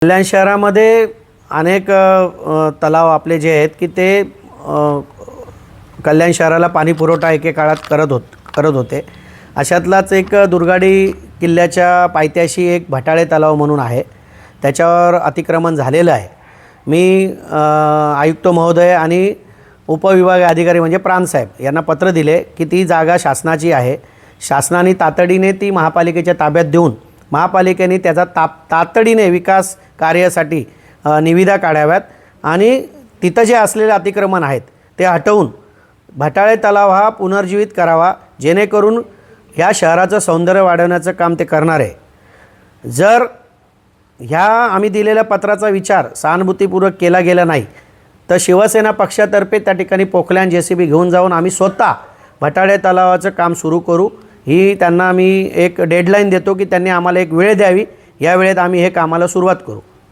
कल्याण शहरामध्ये अनेक तलाव आपले जे आहेत की ते कल्याण शहराला पाणी पुरवठा एके काळात करत होते। अशातलाच एक दुर्गाडी किल्ल्याच्या पायथ्याशी एक भटाळे तलाव म्हणून आहे, त्याच्यावर अतिक्रमण झालेलं आहे। मी आयुक्त महोदय आणि उपविभागीय अधिकारी म्हणजे प्रांतसाहेब यांना पत्र दिले की ती जागा शासनाची आहे, शासनाने तातडीने ती महापालिकेच्या ताब्यात देऊन महापालिकेने त्याचा तातडीने विकास कार्यासाठी निविदा काढाव्यात आणि तिथं जे असलेले अतिक्रमण आहेत ते हटवून भटाळे तलाव हा पुनर्जीवित करावा, जेणेकरून ह्या शहराचं सौंदर्य वाढवण्याचं काम ते करणार आहे। जर ह्या आम्ही दिलेल्या पत्राचा विचार सहानुभूतीपूर्वक केला गेला नाही तर शिवसेना पक्षातर्फे त्या ठिकाणी पोकलँड JCB घेऊन जाऊन आम्ही स्वतः भटाळे तलावाचं काम सुरू करू। ही त्यांना मी एक डेडलाईन देतो की त्यांनी आम्हाला एक वेळ द्यावी, या वेळेत आम्ही हे कामाला सुरुवात करू।